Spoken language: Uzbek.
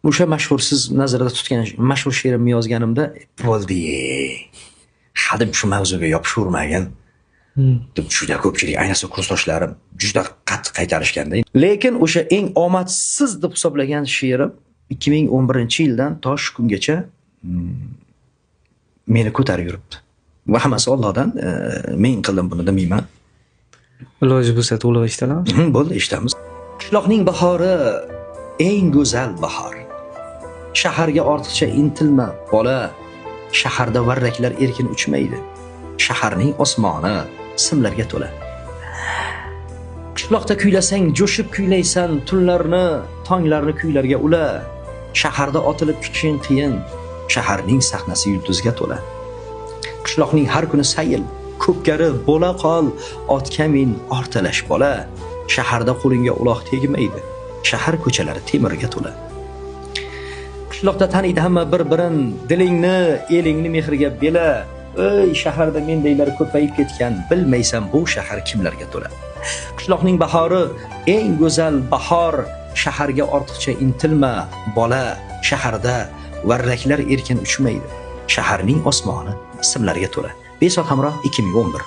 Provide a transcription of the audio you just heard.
O'sha mashhur, siz nazarda tutgan mashhur she'rimni yozganimda bo'ldi. Hadim shu mavzuga yopishurmagan deb juda ko'pchilik, ayniqsa kursdoshlarim juda qattiq qaytarishganda. Lekin o'sha eng omadsiz deb hisoblagan she'rim 2011-yildan to shu kungacha meni ko'tarib yuribdi. Va hammasi Allohdan. Men qildim buni demayman. Iloji bo'lsa to'liq eshitamiz. Bo'ldi, eshitamiz. Qishloqning bahori eng go'zal bahor. Shaharga ortiqcha intilma bola. Shaharda varraklar erkin uchmaydi. Shaharning osmoni simlarga to'la. Qishloqda kuylasang jo'shib kuylaysan, tunlarni, tonglarni kuylarga ula. Shaharda otilib kutishing qiyin. Shaharning sahnasi yulduzga to'la. Qishloqning har kuni sayil, ko'pkari bo'la qol, otga min ortalash bola. Shaharda qo'lingga uloq tegmaydi. Shahar ko'chalari temirga to'la. Qishloqda taniydi hamma bir-birin, dilingni, elingni mehriga bela. Ey, shaharda mendaylar ko'payib ketgan, bilmaysan bu shahar kimlarga to'la. Qishloqning bahori eng go'zal bahor. Shaharga ortiqcha intilma bola. Shaharda varraklar erkin uchmaydi. Shaharning osmoni simlarga to'la. Besot Hamroh 2011.